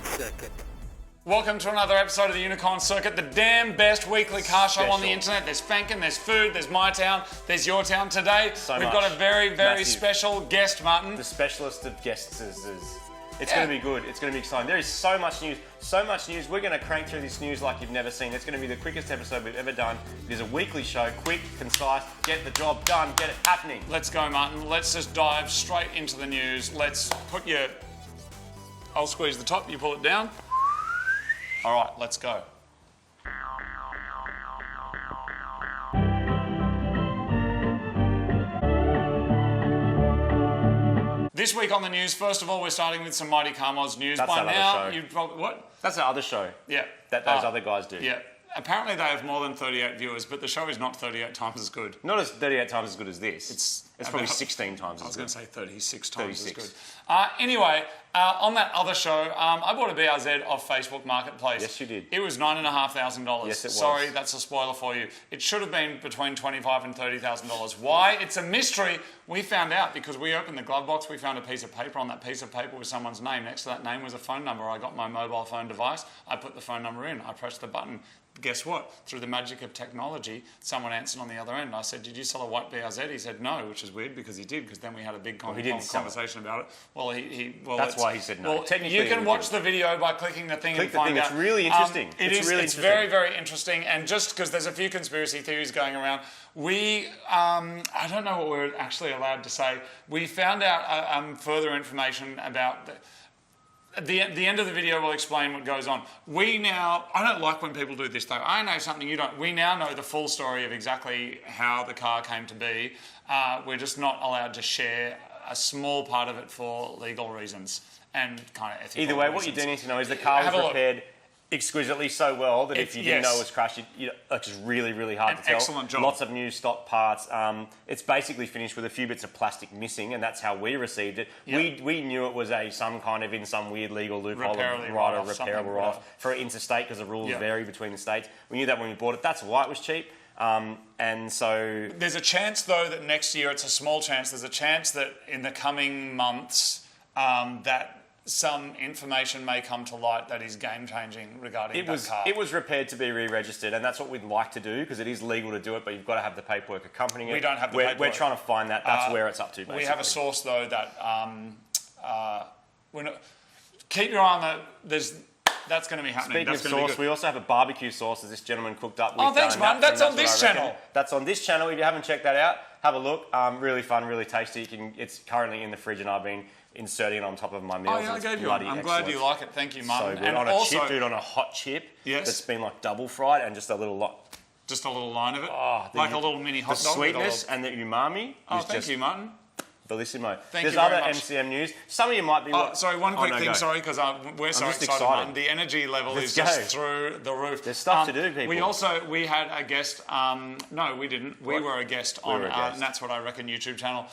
Circuit. Welcome to another episode of the Unicorn Circuit, the damn best weekly car show on the internet. There's Fanking, there's food, there's my town, there's your town. Today, we've got a very special guest, Martin. The specialist of guests It's going to be good. It's going to be exciting. There is so much news. We're going to crank through this news like you've never seen. It's going to be the quickest episode we've ever done. It is a weekly show, quick, concise, get the job done, get it happening. Let's go, Martin. Let's just dive straight into the news. Let's put your... I'll squeeze the top, you pull it down. All right, let's go. This week on the news, first of all, we're starting with some Mighty Car Mods news. That's By that now, other show. you've probably... What? That's the other show. Yeah. That those other guys do. Yeah. Apparently they have more than 38 viewers, but the show is not 38 times as good. Not as 38 times as good as this. It's probably about, 16 times as good. I was going to say 36 times 36. as good. Anyway, on that other show, I bought a BRZ off Facebook Marketplace. Yes, you did. It was $9,500. Yes, it was. Sorry, that's a spoiler for you. It should have been between $25,000 and $30,000. Why? It's a mystery. We found out because we opened the glove box. We found a piece of paper. On that piece of paper was someone's name. Next to that name was a phone number. I got my mobile phone device. I put the phone number in. I pressed the button. Guess what? Through the magic of technology, someone answered on the other end. I said, "Did you sell a white BRZ?" He said, "No," which is weird because he did, because then we had a big conversation about it. Well, that's why he said no. Well, technically, you can watch the video by clicking the thing and find out. It's really interesting. It's very, very interesting. And just because there's a few conspiracy theories going around, I don't know what we're actually allowed to say. We found out further information about the end of the video will explain what goes on. I don't like when people do this though. I know something you don't. We now know the full story of exactly how the car came to be. We're just not allowed to share a small part of it for legal reasons and kind of ethical Either way, reasons. what you do need to know is the car was repaired exquisitely so well that if you didn't know it was crashed, it's really, really hard to tell. Excellent job. Lots of new stock parts. It's basically finished with a few bits of plastic missing, and that's how we received it. Yep. We knew it was some weird legal loophole repairable off for interstate because the rules vary between the states. We knew that when we bought it. That's why it was cheap. And so... There's a chance, though, that next year, it's a small chance, there's a chance that in the coming months that some information may come to light that is game-changing regarding that car. It was repaired to be re-registered, and that's what we'd like to do because it is legal to do it, but you've got to have the paperwork accompanying it. We don't have the paperwork. We're trying to find that. That's where it's up to, basically. We have a source, though, that... keep your eye on that. That's going to be happening. Speaking of sauce, we also have a barbecue sauce that this gentleman cooked up with. Oh, thanks, man. That's on this channel. That's on this channel. If you haven't checked that out, have a look. Really fun, really tasty. It's currently in the fridge, and I've been inserting it on top of my meals. Oh, yeah, I gave you one. I'm glad you like it. Thank you, Martin. So good. And on a hot chip that's been like double fried and just a little lot. Just a little line of it? Oh, like a little mini hot dog. The sweetness and the umami. Oh, thank you, Martin. Bellissimo. There's other MCM news. Some of you might be... sorry, one quick thing, sorry, because we're so excited, Martin. The energy level is just through the roof. There's stuff to do, people. We had a guest... no, we didn't. We were a guest on and That's What I Reckon YouTube channel,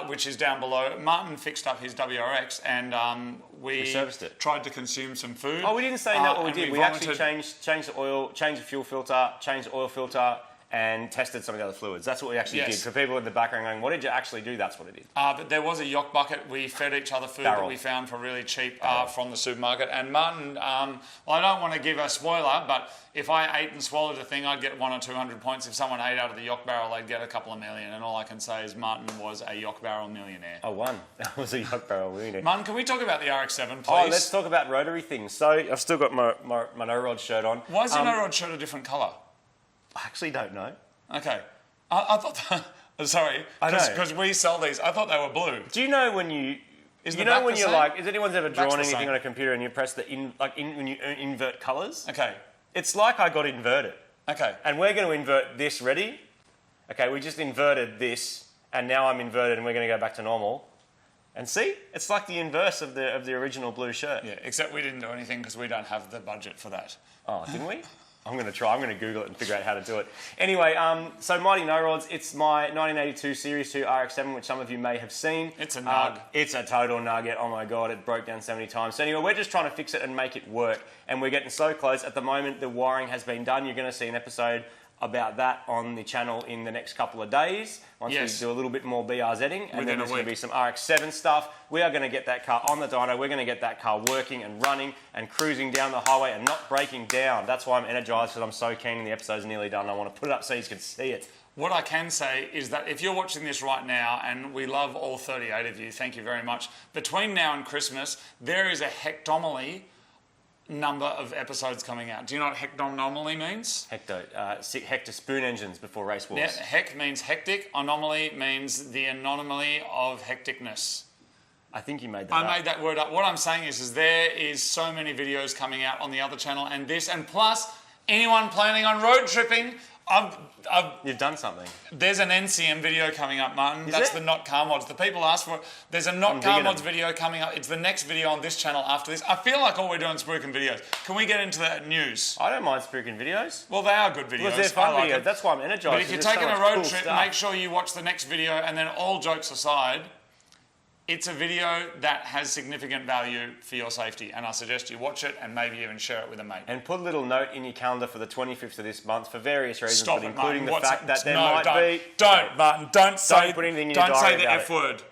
which is down below. Martin fixed up his WRX and we serviced it. Tried to consume some food. Oh, we didn't say that what we did. We actually changed the oil, changed the fuel filter, changed the oil filter, and tested some of the other fluids. That's what we actually did. For people in the background going, what did you actually do? That's what it did. But there was a yoke bucket. We fed each other food that we found for really cheap from the supermarket. And Martin, I don't want to give a spoiler, but if I ate and swallowed a thing, I'd get 100 or 200 points. If someone ate out of the yoke barrel, they'd get a couple of million. And all I can say is Martin was a yoke barrel millionaire. I won. I was a yoke barrel millionaire. Martin, can we talk about the RX-7, please? Oh, let's talk about rotary things. So I've still got my no-rod shirt on. Why is your no-rod shirt a different colour? I actually don't know. Okay. I thought... sorry. Because we sell these. I thought they were blue. Do you know when you... Has anyone's ever drawn anything on a computer and you press when you invert colours? Okay. It's like I got inverted. Okay. And we're going to invert this, ready? Okay, we just inverted this, and now I'm inverted and we're going to go back to normal. And see? It's like the inverse of the original blue shirt. Yeah, except we didn't do anything because we don't have the budget for that. Oh, didn't we? I'm going to try. I'm going to Google it and figure out how to do it. Anyway, so Mighty No Rods, it's my 1982 Series 2 RX-7, which some of you may have seen. It's a nug. It's a total nugget. Oh my God, it broke down 70 times. So anyway, we're just trying to fix it and make it work. And we're getting so close. At the moment, the wiring has been done. You're going to see an episode about that on the channel in the next couple of days. Once we do a little bit more BRZing, and then there's going to be some RX-7 stuff. We are going to get that car on the dyno. We're going to get that car working and running and cruising down the highway and not breaking down. That's why I'm energized, because I'm so keen and the episode's nearly done. I want to put it up so you can see it. What I can say is that if you're watching this right now, and we love all 38 of you, thank you very much, between now and Christmas, there is a hectonomy number of episodes coming out. Do you know what hectonomy means? Hector spoon engines before race wars. Yeah, hec means hectic. Anomaly means the anomaly of hecticness. I think you made that up. I made that word up. What I'm saying is there is so many videos coming out on the other channel and this, and plus anyone planning on road tripping, You've done something. There's an NCM video coming up, Martin. That's the Not Car Mods. The people asked for it. There's a Not Car Mods video coming up. It's the next video on this channel after this. I feel like all we're doing is spooking videos. Can we get into that news? I don't mind spooking videos. Well, they are good videos. Well, they're fun videos. That's why I'm energized. But if you're taking a road trip, make sure you watch the next video. And then all jokes aside, it's a video that has significant value for your safety, and I suggest you watch it and maybe even share it with a mate. And put a little note in your calendar for the 25th of this month for various reasons, Stop but it, including Martin. the fact that there no, might don't, be... Don't, Martin. Don't say put anything in your don't diary say the about F it. word.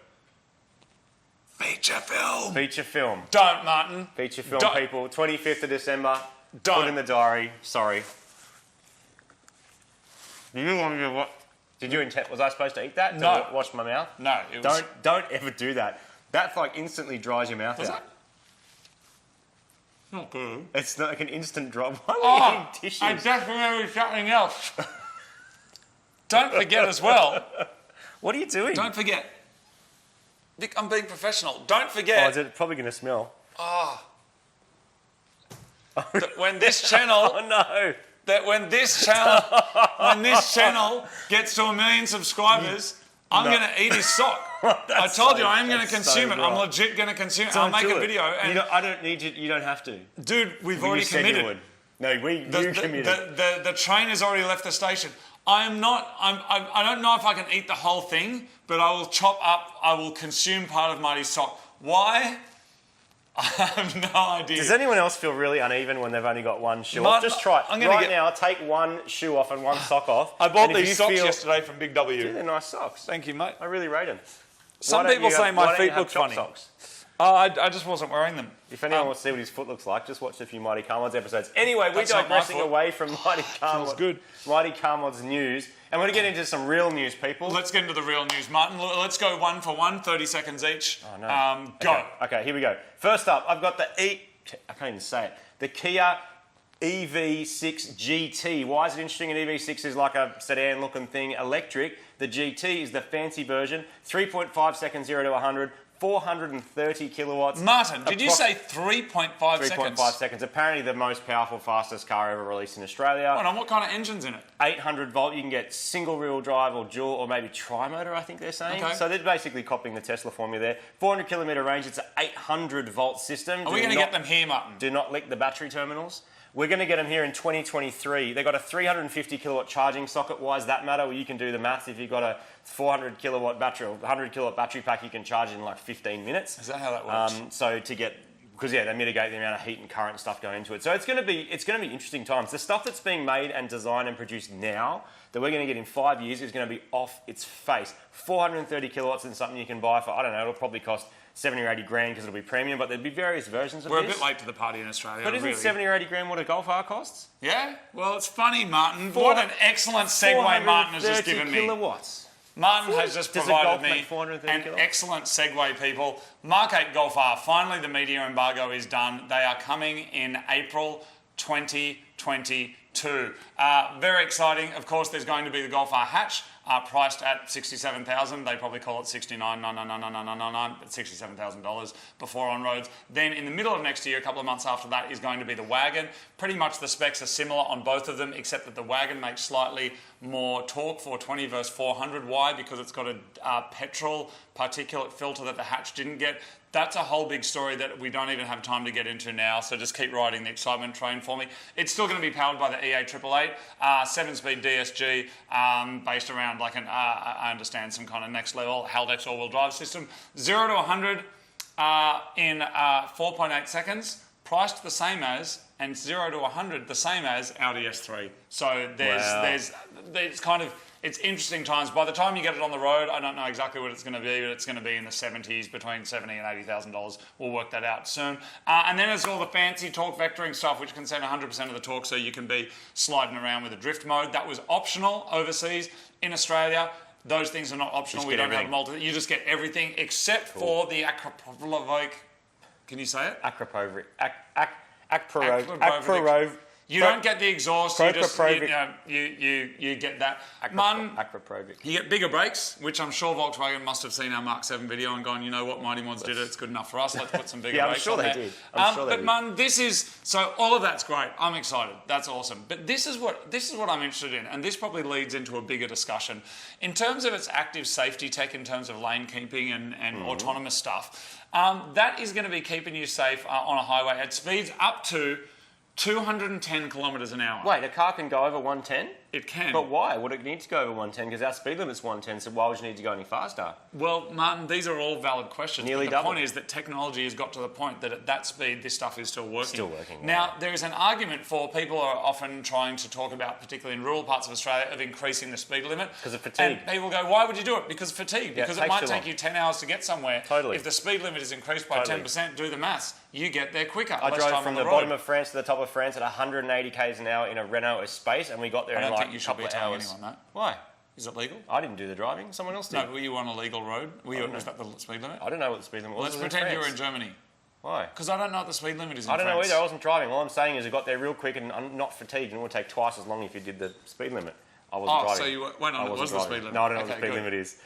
Feature film. Feature film. Don't, Martin. Feature film, Don't. people. 25th of December. Don't. Put in the diary. Sorry. You want me to what? Did you intend... Was I supposed to eat that? No. To wash my mouth? No. It was... Don't ever do that. That like instantly dries your mouth out. Not good. It's not like an instant drop. Why are you eating tissues? I just remembered something else. Don't forget as well. What are you doing? Don't forget. Vic, I'm being professional. Don't forget. Oh, is it probably going to smell? That when this channel... Oh, no. That when this channel gets to 1 million subscribers, I'm going to eat his sock. I told you I am going to consume it. I'm legit going to consume it. I'll make a video. And I don't need you. You don't have to. Dude, we've already committed. You would. No, you committed. The train has already left the station. I don't know if I can eat the whole thing, but I will chop up. I will consume part of Marty's sock. Why? I have no idea. Does anyone else feel really uneven when they've only got one shoe off? Just try it. Now, take one shoe off and one sock off. I bought these socks yesterday from Big W. Dude, they're nice socks. Thank you, mate. I really rate them. Some people say my feet look funny. Oh, I just wasn't wearing them. If anyone wants to see what his foot looks like, just watch a few Mighty Car Mods episodes. Anyway, we're digressing away from Mighty Car Mods. Good. Mighty Car Mods news. And we're going to get into some real news, people. Let's get into the real news, Martin. Let's go one for one, 30 seconds each. Oh, no. Go. Okay, here we go. First up, I've got the I can't even say it. The Kia EV6 GT. Why is it interesting? An EV6 is like a sedan-looking thing, electric. The GT is the fancy version. 3.5 seconds, 0 to 100. 430 kilowatts. Martin, did you say 3.5 seconds? 3.5 seconds. Apparently the most powerful, fastest car ever released in Australia. And what kind of engine's in it? 800 volt. You can get single wheel drive or dual or maybe tri-motor, I think they're saying. Okay. So they're basically copying the Tesla formula there. 400 kilometre range. It's an 800 volt system. Are we going to get them here, Martin? Do not lick the battery terminals. We're going to get them here in 2023. They've got a 350 kilowatt charging socket. Why does that matter? Well, you can do the maths. If you've got a 400 kilowatt battery or 100 kilowatt battery pack, you can charge it in like 15 minutes. Is that how that works? Because they mitigate the amount of heat and current stuff going into it. So it's going to be interesting times. The stuff that's being made and designed and produced now that we're going to get in 5 years is going to be off its face. 430 kilowatts is something you can buy for, I don't know, it'll probably cost 70 or 80 grand because it'll be premium, but there'll be various versions of We're this. a bit late to the party in Australia. But isn't 70 or 80 grand what a Golf R costs? Yeah? Well, it's funny, Martin. What an excellent segue Martin has just given me. Kilowatts. Martin has just provided me an kilowatts? excellent segue, people. Mark 8 Golf R, finally the media embargo is done. They are coming in April 2022. Very exciting. Of course, there's going to be the Golf R hatch, priced at $67,000. They probably call it $69,999, but $67,000 before on roads. Then in the middle of next year, a couple of months after that, is going to be the wagon. Pretty much the specs are similar on both of them, except that the wagon makes slightly more torque, 420 versus 400. Why? Because it's got a petrol particulate filter that the hatch didn't get. That's a whole big story that we don't even have time to get into now, so just keep riding the excitement train for me. It's still going to be powered by the EA888, 7-speed DSG, based around like I understand some kind of next level Haldex all-wheel drive system. 0 to 100 in 4.8 seconds. priced the same as, and 0 to 100 the same as Audi S3. So there's kind of, it's interesting times. By the time you get it on the road, I don't know exactly what it's going to be, but it's going to be in the 70s, between $70,000 and $80,000. We'll work that out soon. And then there's all the fancy torque vectoring stuff, which can send 100% of the torque, so you can be sliding around with a drift mode. That was optional overseas. In Australia, those things are not optional. We don't have multi. You just get everything except for the acropovic. Can you say it? Acropovic. You don't get the exhaust. You just you get that. You get bigger brakes, which I'm sure Volkswagen must have seen our Mark 7 video and gone, you know what, Mighty Mods did it. It's good enough for us. Let's put some bigger brakes on there. I'm sure they did. But man, this is so all of that's great. I'm excited. That's awesome. But this is what I'm interested in, and this probably leads into a bigger discussion in terms of its active safety tech, in terms of lane keeping and autonomous stuff. That is going to be keeping you safe on a highway at speeds up to 210 kilometres an hour. Wait, a car can go over 110? It can. But why would it need to go over 110? Because our speed limit's 110, so why would you need to go any faster? Well, Martin, these are all valid questions. Nearly but the point is that technology has got to the point that at that speed, this stuff is still working. Still working. Now, there is an argument for people are often trying to talk about, particularly in rural parts of Australia, of increasing the speed limit. Because of fatigue. And people go, why would you do it? Because of fatigue. Because it might take you 10 hours to get somewhere. Totally. If the speed limit is increased by 10%, do the maths. You get there quicker. I drove from the bottom of France to the top of France at 180 k's an hour in a Renault Espace, and we got there in like a couple of hours. That. Why? Is it legal? I didn't do the driving. Someone else did. No, were you on a legal road? Was that the speed limit? I don't know what the speed limit was. Let's pretend you were in Germany. Why? Because I don't know what the speed limit is in France. I don't know France. either. I wasn't driving. All I'm saying is I got there real quick and I'm not fatigued, and it would take twice as long if you did the speed limit. I wasn't driving. So you went on. What was the speed limit? No, I don't know what the speed limit is.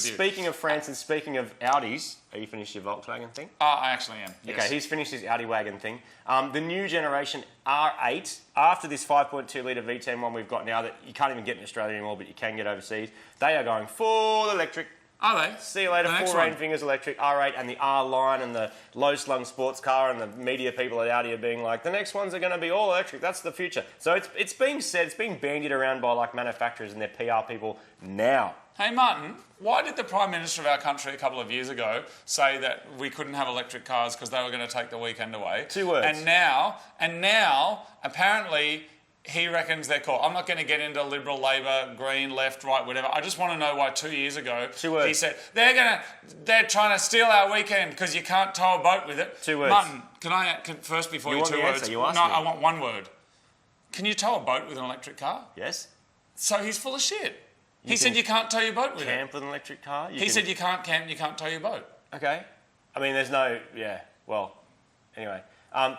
Speaking of France and speaking of Audis, are you finished your Volkswagen thing? I actually am. Yes. Okay, he's finished his Audi wagon thing. The new generation R8, after this 5.2 litre V10 one we've got now that you can't even get in Australia anymore, but you can get overseas, they are going full electric. Are they? See you later, full rain fingers electric, R8 and the R line and the low-slung sports car, and the media people at Audi are being like, the next ones are going to be all electric, that's the future. So it's being said, it's being bandied around by like manufacturers and their PR people now. Hey Martin, why did the Prime Minister of our country a couple of years ago say that we couldn't have electric cars because they were going to take the weekend away? 2 words. And now, apparently, he reckons they're cool. I'm not going to get into Liberal, Labor, Green, Left, Right, whatever. I just want to know why 2 years ago 2 words. He said they're trying to steal our weekend because you can't tow a boat with it. 2 words. Martin, can first before you 2 words? You asked no, me. I want 1 word. Can you tow a boat with an electric car? Yes. So he's full of shit. He said you can't tow your boat with it. Camp with an electric car? He said you can't camp, you can't tow your boat. Okay. I mean, there's no... Yeah, well, anyway.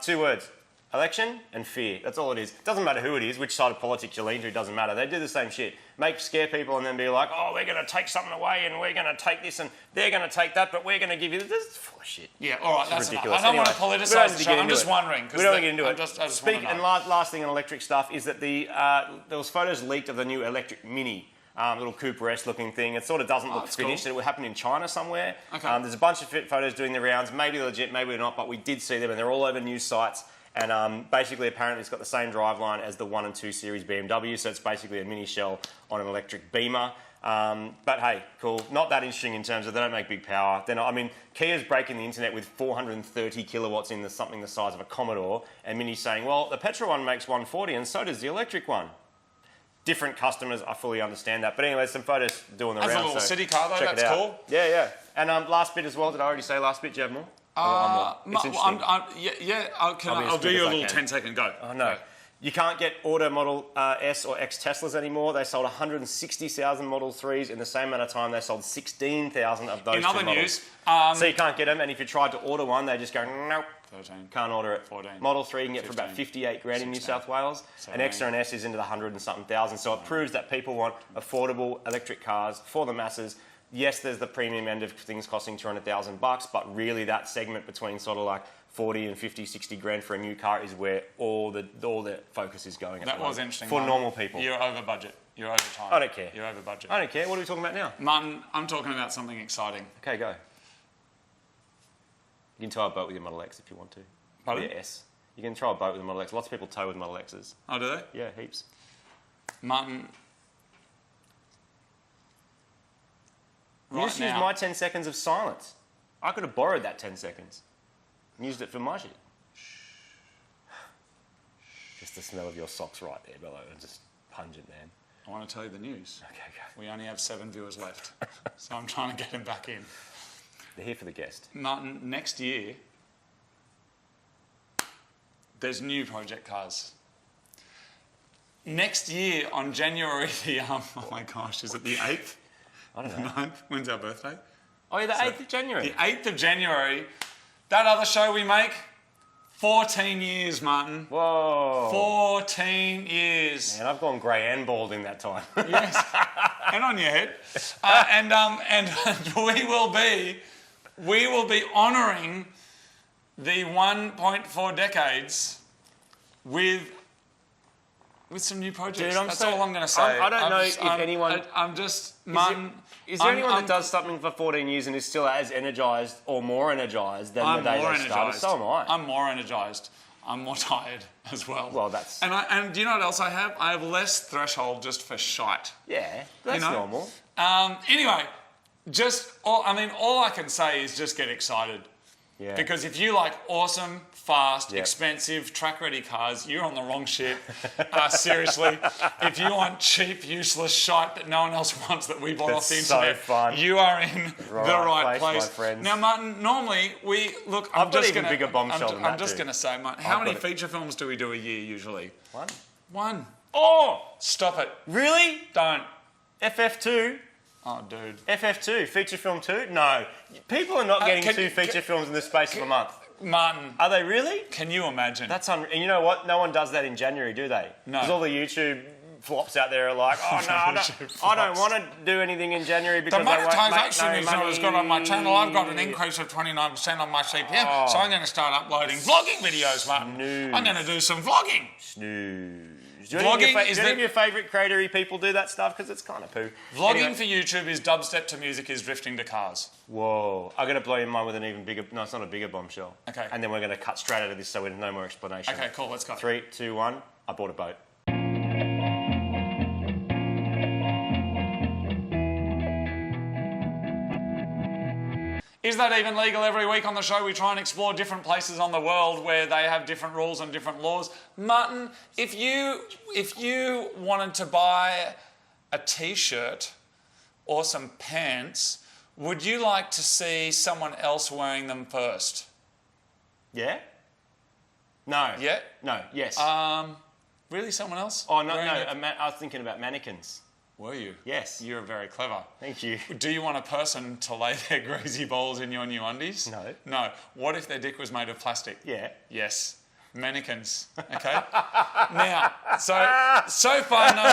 2 words. Election and fear. That's all it is. It doesn't matter who it is, which side of politics you lean to, it doesn't matter. They do the same shit. Scare people and then be like, oh, we're going to take something away and we're going to take this and they're going to take that, but we're going to give you this. This is full of shit. Yeah, all right, that's ridiculous. Enough. I don't want to politicise the show. I'm just wondering. We don't want to get into it. I just want to know. And last thing on electric stuff is that there was photos leaked of the new electric Mini. Little Cooper-esque looking thing. It sort of doesn't look finished. Cool. It would happen in China somewhere. Okay. There's a bunch of photos doing the rounds. Maybe they're legit, maybe they're not, but we did see them and they're all over news sites. And basically, apparently, it's got the same driveline as the 1 and 2 Series BMW, so it's basically a mini shell on an electric Beamer. But hey, cool. Not that interesting in terms of they don't make big power. They're not, I mean, Kia's breaking the internet with 430 kilowatts in something the size of a Commodore, and Mini's saying, well, the petrol one makes 140 and so does the electric one. Different customers, I fully understand that. But anyway, some photos doing the rounds. As a little city car, though, that's cool. Yeah, yeah. And last bit as well, did I already say last bit? Do you have more? It's interesting. I'll do you a little 10-second go. Oh, no. You can't get Auto Model S or X Teslas anymore. They sold 160,000 Model 3s. In the same amount of time, they sold 16,000 of those In other news... so you can't get them, and if you tried to order one, they just go, nope. 13. Can't order it. 14. Model 3 you can get 15, for about 58 grand 16, in New South Wales. 17, an X or an S is into the 100 and something thousand. So it proves that people want affordable electric cars for the masses. Yes, there's the premium end of things costing $200,000, but really that segment between sort of like 40 and 50, 60 grand for a new car is where all the focus is going. That was interesting. For normal people. You're over budget. You're over time. I don't care. You're over budget. I don't care. What are we talking about now? Martin, I'm talking about something exciting. Okay, go. You can tow a boat with your Model X if you want to. Pardon? With your S. You can tow a boat with a Model X. Lots of people tow with Model Xs. Oh, do they? Yeah, heaps. Martin... You just used my 10 seconds of silence. I could have borrowed that 10 seconds and used it for my shit. Just the smell of your socks right there, Bello. Just pungent, man. I want to tell you the news. Okay, go. We only have 7 viewers left, so I'm trying to get him back in. They're here for the guest. Martin, next year, there's new project cars. Next year on January the, oh my gosh, is it the 8th? I don't know. 9th? When's our birthday? Oh, yeah, the 8th of January. The 8th of January. That other show we make, 14 years, Martin. Whoa. 14 years. Man, I've gone grey and bald in that time. Yes. And on your head. And we will be honouring the 1.4 decades with some new projects. Dude, That's all I'm going to say. I don't know if anyone... I'm just... Martin... Is there anyone that does something for 14 years and is still as energised or more energised than the day they started? So am I. I'm more energised. I'm more tired as well. Well, that's... And do you know what else I have? I have less threshold just for shite. Yeah, that's normal. Anyway, all I can say is just get excited. Yeah. Because if you like awesome, fast, expensive, track-ready cars, you're on the wrong shit. Seriously. If you want cheap, useless shite that no one else wants that we bought off the internet, you are in the right place. My friends. Now, Martin, normally I've got even bigger bombshell than that, I'm just going to say, Martin, how many feature films do we do a year usually? One. Oh! Stop it. Really? Don't. FF2? Oh, dude. FF2, feature film 2? No. People are not getting 2 feature films in the space of a month. Martin. Are they really? Can you imagine? And you know what? No one does that in January, do they? No. Because all the YouTube flops out there are like, oh no, I don't want to do anything in January because the monetization I won't make no is not money. as good on my channel. I've got an increase of 29% on my CPM, so I'm going to start uploading vlogging videos, Martin. Snooze. I'm going to do some vlogging. Snooze. Do any of your favourite creatory people do that stuff? Because it's kind of poo. Vlogging for YouTube is dubstep to music is drifting to cars. Whoa. I'm going to blow your mind with an even bigger... No, it's not a bigger bombshell. Okay. And then we're going to cut straight out of this so there's no more explanation. Okay, cool. Let's go. 3, 2, 1. I bought a boat. Is that even legal? Every week on the show we try and explore different places on the world where they have different rules and different laws. Martin, if you wanted to buy a t-shirt or some pants, would you like to see someone else wearing them first? Yeah? No. Yeah? No. Yes. Really? Someone else? Oh, no. I was thinking about mannequins. Were you? Yes. You're very clever. Thank you. Do you want a person to lay their greasy balls in your new undies? No. No. What if their dick was made of plastic? Yeah. Yes. Mannequins. Okay? Now, so far no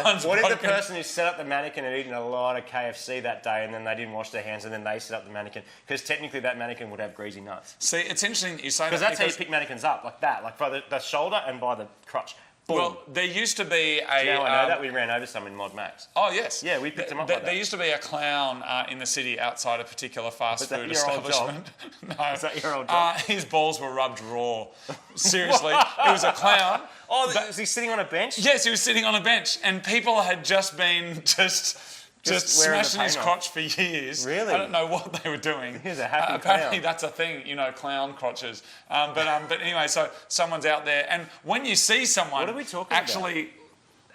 one's What if the person who set up the mannequin had eaten a lot of KFC that day and then they didn't wash their hands and then they set up the mannequin? Because technically that mannequin would have greasy nuts. See, it's interesting that you say that. Because that's how you pick mannequins up, like that, like by the shoulder and by the crotch. Boom. Well, there used to be a... Now I know that we ran over some in Mod Max. Oh, yes. Yeah, we picked them up like that. There used to be a clown in the city outside a particular fast food establishment. No. Is that your old job? His balls were rubbed raw. Seriously. It was a clown. Oh, was he sitting on a bench? Yes, he was sitting on a bench. And people had just been just smashing his crotch for years. Really? I don't know what they were doing. He's a happy apparently clown. that's a thing, clown crotches. But anyway, so someone's out there, and when you see someone what are we talking actually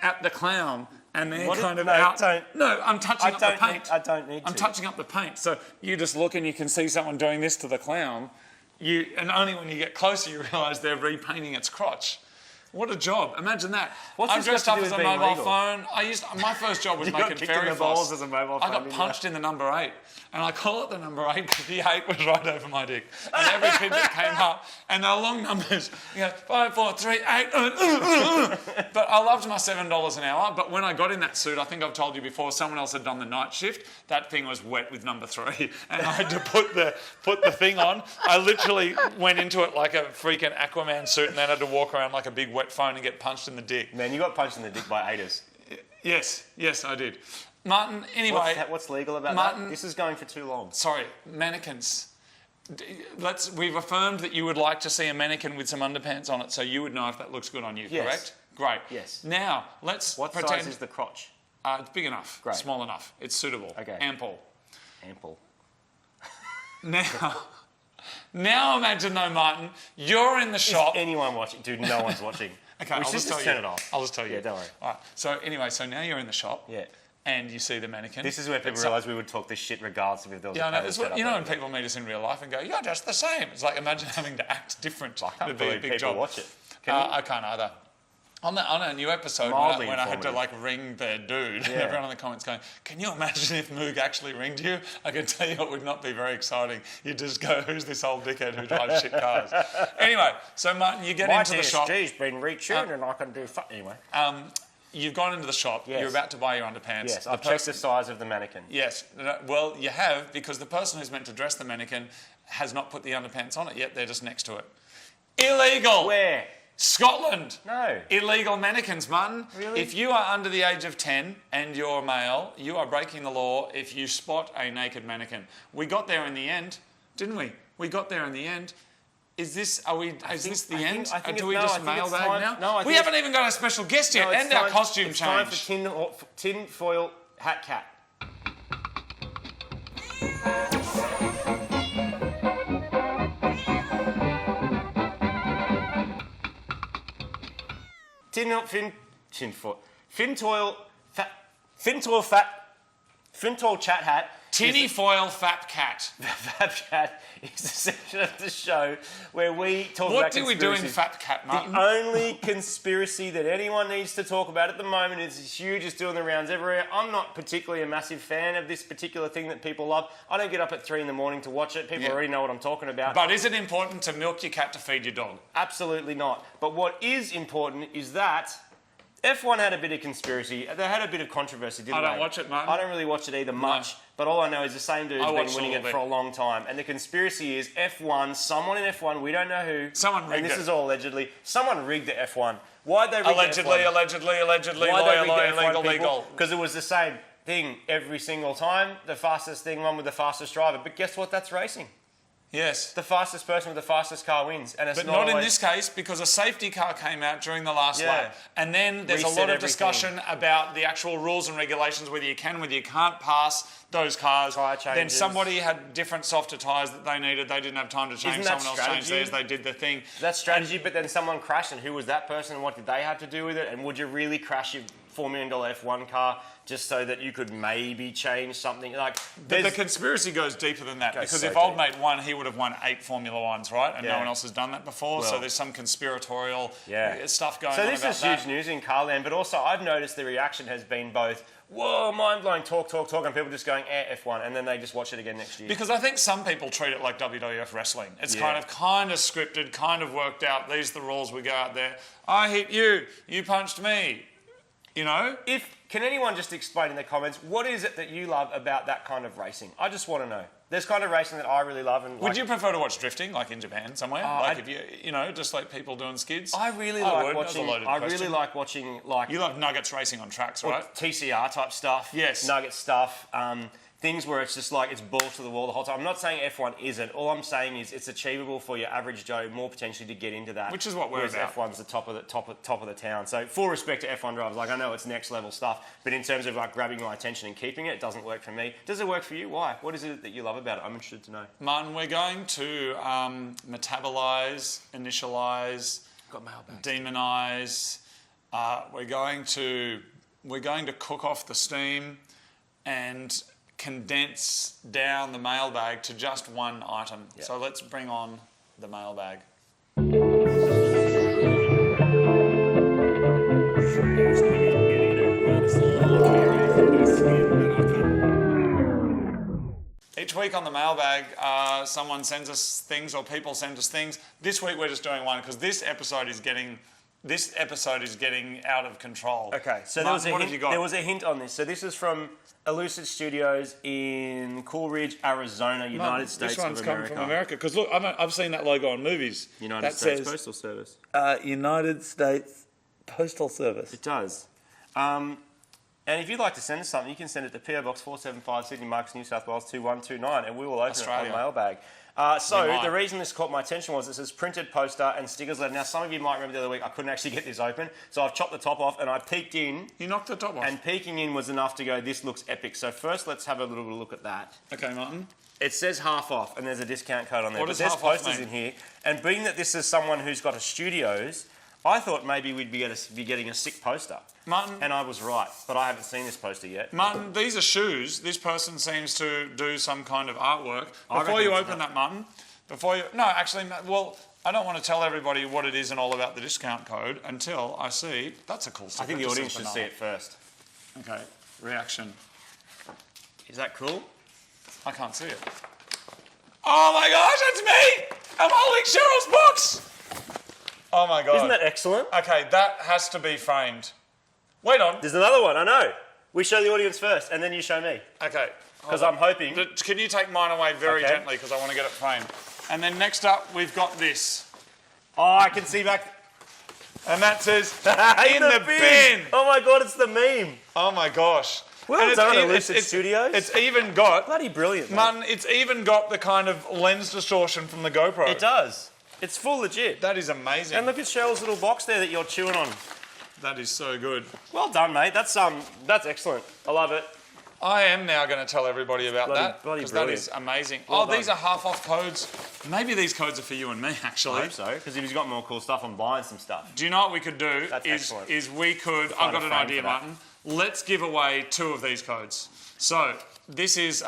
at the clown, and they're kind of no, out. Don't, no, I'm touching up the paint. I don't need to. I'm touching up the paint. So you just look and you can see someone doing this to the clown. And only when you get closer you realise they're repainting its crotch. What a job! Imagine that. I'm dressed up as a mobile phone. My first job was making fairy floss. As a mobile phone, I got punched in the number 8, and I call it the number 8 because the 8 was right over my dick. And every kid that came up, and they're long numbers. 5, 4, 3, 8. But I loved my $7 an hour. But when I got in that suit, I think I've told you before, someone else had done the night shift. That thing was wet with number 3, and I had to put the thing on. I literally went into it like a freaking Aquaman suit, and then had to walk around like a big wet phone and get punched in the dick. Man, you got punched in the dick by 8ers. Yes, I did. Martin, anyway... What's legal about Martin, that? This is going for too long. Sorry, mannequins. We've affirmed that you would like to see a mannequin with some underpants on it, so you would know if that looks good on you, correct? Great. Yes. Now, let's pretend... What size is the crotch? It's big enough. Great. Small enough. It's suitable. Okay. Ample. Ample. Now imagine though, Martin, you're in the shop. Is anyone watching? Dude, no one's watching. Okay, I'll just turn it off. I'll just tell you. Yeah, don't worry. All right. So anyway, so now you're in the shop. Yeah. And you see the mannequin. This is where people realise we would talk this shit regardless of if there was yeah, a no, camera set up. you know when people meet us in real life and go, "You're just the same." It's like imagine having to act different. I can't It'd be a believe big people job. watch it. I can't either. On a new episode, when I had to like ring the dude, and everyone in the comments going, "Can you imagine if Moog actually ringed you?" I can tell you it would not be very exciting. You just go, "Who's this old dickhead who drives shit cars?" Anyway, so Martin, you get into the shop. My DSG's been retuned and I can do anyway. You've gone into the shop. Yes. You're about to buy your underpants. Yes, I've checked the size of the mannequin. Yes. Well, you have, because the person who's meant to dress the mannequin has not put the underpants on it yet. They're just next to it. Illegal. Where? Scotland. No. Illegal mannequins, Martin. Really? If you are under the age of 10 and you're male, you are breaking the law if you spot a naked mannequin. We got there in the end, didn't we? We got there in the end. Is this the end? Do we just mailbag now? No, we haven't even got a special guest yet, and our costume it's change. It's time for tin foil hat cat. Fintoil chat hat. Tinny foil fap cat. The Fap Cat is a section of the show where we talk about What do we do in conspiracies. Fap Cat, Martin? The only conspiracy that anyone needs to talk about at the moment is huge, it's doing the rounds everywhere. I'm not particularly a massive fan of this particular thing that people love. I don't get up at 3 a.m. to watch it. People already know what I'm talking about. But is it important to milk your cat to feed your dog? Absolutely not. But what is important is that F1 had a bit of conspiracy. They had a bit of controversy, didn't they? I don't watch it, Martin. I don't really watch it either much. But all I know is the same dude's been winning it for a long time. And the conspiracy is F1, someone in F1, we don't know who. Someone rigged it. And this is all allegedly. Someone rigged the F1. Why'd they rig the F1? Allegedly, legal. Because it was the same thing every single time. The fastest thing won with the fastest driver. But guess what? That's racing. Yes. The fastest person with the fastest car wins. And it's But not in this case, because a safety car came out during the last lap. And then there's a lot of discussion about the actual rules and regulations, whether you can, whether you can't pass those cars. Tyre changes. Then somebody had different softer tyres that they needed. They didn't have time to change. Isn't that Someone else changed strategy? theirs. They did the thing. That's strategy, but then someone crashed, and who was that person, and what did they have to do with it? And would you really crash your $4 million F1 car just so that you could maybe change something? Like, But the conspiracy goes deeper than that, because if old mate won, he would have won 8 Formula Ones, right? And no one else has done that before, so there's some conspiratorial stuff going on about that. So this is huge news in Carland, but also I've noticed the reaction has been both, whoa, mind-blowing, talk, and people just going, F1, and then they just watch it again next year. Because I think some people treat it like WWF wrestling. It's kind of scripted, kind of worked out. These are the rules. We go out there. I hit you. You punched me. You know? Can anyone just explain in the comments, what is it that you love about that kind of racing? I just want to know. There's kind of racing that I really love. And would you prefer to watch drifting, like in Japan somewhere? If you know, just like people doing skids? I really like watching. You love nuggets racing on tracks, right? TCR type stuff. Yes. Nugget stuff. Things where it's just like it's balls to the wall the whole time. I'm not saying F1 isn't. All I'm saying is it's achievable for your average Joe more potentially to get into that. Which is what we're about. F1's the top of the town. So full respect to F1 drivers. Like I know it's next level stuff, but in terms of like grabbing my attention and keeping it, it doesn't work for me. Does it work for you? Why? What is it that you love about it? I'm interested to know. Martin, we're going to metabolize, initialize, demonize. We're going to cook off the steam and condense down the mailbag to just one item. Yep. So let's bring on the mailbag. Each week on the mailbag, someone sends us things or people send us things. This week we're just doing one because this episode is getting out of control. Okay, so Martin, there was a hint on this. So this is from Elucid Studios in Coolidge, Arizona, United States of America. This one's coming from America. Because look, I've seen that logo in movies. United States Postal Service. United States Postal Service. It does. And if you'd like to send us something, you can send it to PO Box 475 Sydney, Marcus, New South Wales 2129, and we will open it on Mailbag. So the reason this caught my attention was it says printed poster and stickers letter. Now, some of you might remember the other week I couldn't actually get this open, so I've chopped the top off and I peeked in. You knocked the top off? And peeking in was enough to go, this looks epic. So first, let's have a little look at that. Okay, Martin. It says half off, and there's a discount code on there. What but does there's half off posters mean? in here. And being that this is someone who's got a studios, I thought maybe we'd be getting a sick poster. Martin. And I was right, but I haven't seen this poster yet. Martin, these are shoes. This person seems to do some kind of artwork. Before you open that, Martin, I don't want to tell everybody what it is and all about the discount code until I see. That's a cool sticker. I think the audience should see it first. Okay, reaction. Is that cool? I can't see it. Oh my gosh, it's me! I'm holding Cheryl's books! Oh my God. Isn't that excellent? Okay, that has to be framed. Wait on. There's another one, I know. We show the audience first, and then you show me. Okay. Because I'm hoping... Can you take mine away very gently, because I want to get it framed. And then next up, we've got this. Oh, I can see back... And that says, in the bin! Oh my God, it's the meme. Oh my gosh. Well done, Elucid Studios. It's even got... Bloody brilliant, Martin, it's even got the kind of lens distortion from the GoPro. It does. It's full legit. That is amazing. And look at Cheryl's little box there that you're chewing on. That is so good. Well done, mate. That's excellent. I love it. I am now going to tell everybody about that. Bloody because brilliant. that is amazing. Well done. These are half-off codes. Maybe these codes are for you and me, actually. I hope so, because if he's got more cool stuff, I'm buying some stuff. Do you know what we could do? That's excellent. Is we could... I've got an idea, Martin. Let's give away 2 of these codes. So, this is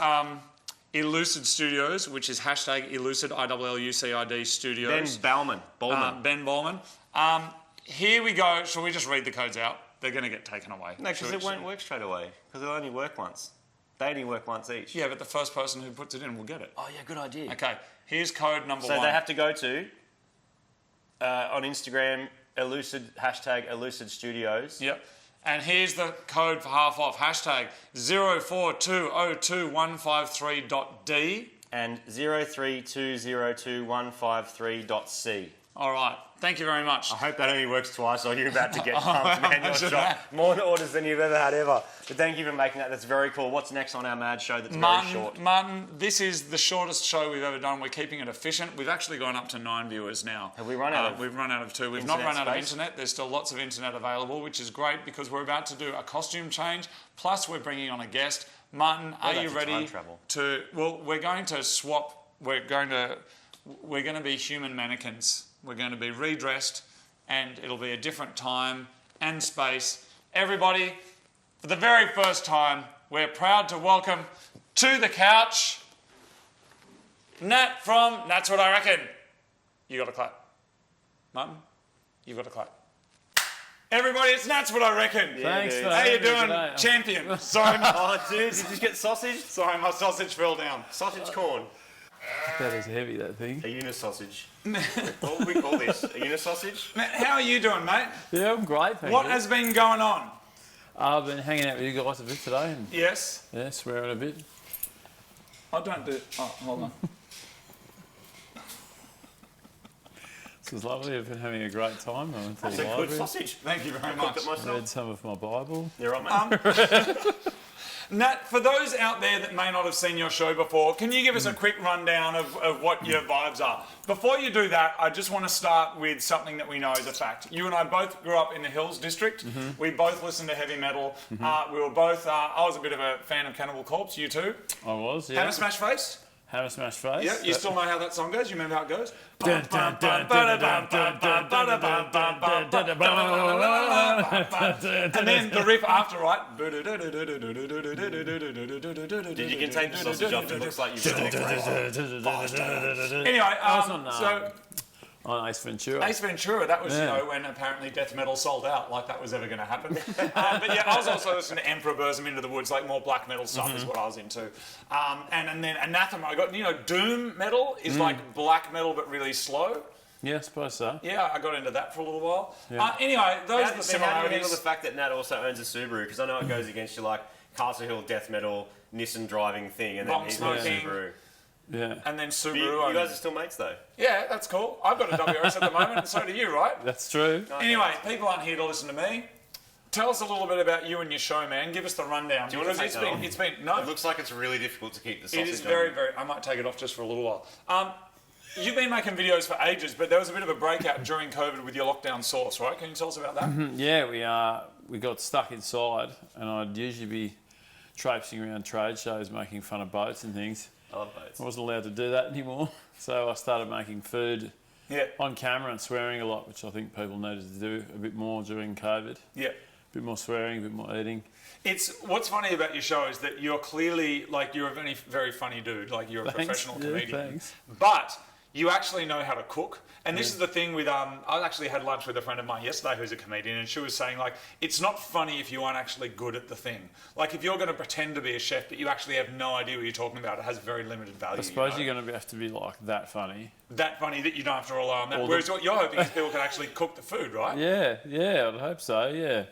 Elucid Studios, which is hashtag Elucid, ILLUCID Studios. Ben Bowman. Ben Bowman. Here we go. Shall we just read the codes out? They're going to get taken away. No, because it won't work straight away, because they'll only work once. They only work once each. Yeah, but the first person who puts it in will get it. Oh, yeah, good idea. Okay, here's code number 1. So they have to go to, on Instagram, hashtag Elucid Studios. Yep. And here's the code for half off. Hashtag 04202153.D. And 03202153.C. All right. Thank you very much. I hope that only works twice, or you're about to get pumped, man. You're shocked. More orders than you've ever had ever. But thank you for making that. That's very cool. What's next on our mad show that's very short? Martin, this is the shortest show we've ever done. We're keeping it efficient. We've actually gone up to 9 viewers now. Have we run out of We've run out of 2. We've not run out of internet. There's still lots of internet available, which is great because we're about to do a costume change. Plus, we're bringing on a guest. Martin, are you ready to... Well, we're going to swap. We're going to be human mannequins. We're going to be redressed, and it'll be a different time and space. Everybody, for the very first time, we're proud to welcome to the couch, Nat from That's What I Reckon. You got to clap. Martin, you've got to clap. Everybody, it's That's What I Reckon. Thanks for How you doing, today. champion? Sorry, Oh, dude, did you get sausage? sorry, my sausage fell down. Sausage corn. That is heavy, that thing. A unisausage. What would we call this? A unisausage? Matt, how are you doing, mate? Yeah, I'm great, thank What you. has been going on? I've been hanging out with you guys a bit today and Yes. swearing a bit. I don't do... Oh, hold on. This is lovely. I've been having a great time. I went to That's the a good library, sausage. Thank you very Cooked much. it myself. read some of my Bible. You're right, mate. Nat, for those out there that may not have seen your show before, can you give us a quick rundown of what your vibes are? Before you do that, I just want to start with something that we know is a fact. You and I both grew up in the Hills District. We both listened to heavy metal. We were both, I was a bit of a fan of Cannibal Corpse, you too. I was, yeah. Hammer Smash Face? Hammer Smash Face. Yeah, you still know how that song goes? You remember how it goes? Dun, dun, dun, dun, dun, dun, dun, dun, dun, dun, And then the riff after, right? Did you contain the sausage off? It looks like you've done it. Anyway, so on Ace Ventura. Ace Ventura, that was, you know, when apparently death metal sold out, like that was ever going to happen. But yeah, I was also listening to Emperor Burzum Into the Woods, like more black metal stuff is what I was into. And then Anathema, I got, you know, doom metal is like black metal but really slow. Yeah, I suppose so. Yeah, I got into that for a little while. Yeah. Anyway, those are the How do you similarities. handle the fact that Nat also owns a Subaru? Because I know it goes against your, like, Castle Hill death metal, Nissan driving thing, and then Rock he's got a smoking. Subaru. Yeah. And then Subaru. You guys are still mates, though. Yeah, that's cool. I've got a WRS at the moment, and so do you, right? That's true. Anyway, people aren't here to listen to me. Tell us a little bit about you and your show, man. Give us the rundown. Do you want to take that off? It's been no. It looks like it's really difficult to keep the sausage. It is very. I might take it off just for a little while. You've been making videos for ages, but there was a bit of a breakout during COVID with your lockdown sauce, right? Can you tell us about that? Yeah, we got stuck inside, and I'd usually be traipsing around trade shows making fun of boats and things. I love boats. I wasn't allowed to do that anymore, so I started making food on camera and swearing a lot, which I think people needed to do a bit more during COVID. Yeah. A bit more swearing, a bit more eating. What's funny about your show is that you're clearly, like, you're a very, very funny dude. Like, you're a professional comedian. Thanks. But you actually know how to cook. And this is the thing with, I actually had lunch with a friend of mine yesterday who's a comedian, and she was saying, like, it's not funny if you aren't actually good at the thing. Like, if you're going to pretend to be a chef, but you actually have no idea what you're talking about, it has very limited value. I suppose you're going to have to be, like, that funny. That funny that you don't have to rely on that. Whereas what you're hoping is people can actually cook the food, right? Yeah, I'd hope so, yeah.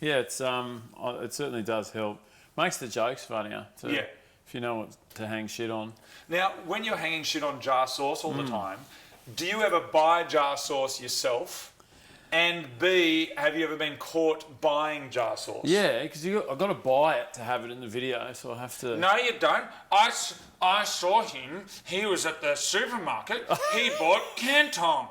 Yeah, it certainly does help. Makes the jokes funnier, too. Yeah. If you know what to hang shit on. Now, when you're hanging shit on jar sauce all the time, do you ever buy jar sauce yourself? And B, have you ever been caught buying jar sauce? Yeah, because I've got to buy it to have it in the video, so I have to... No, you don't. I saw him. He was at the supermarket. He bought Canton.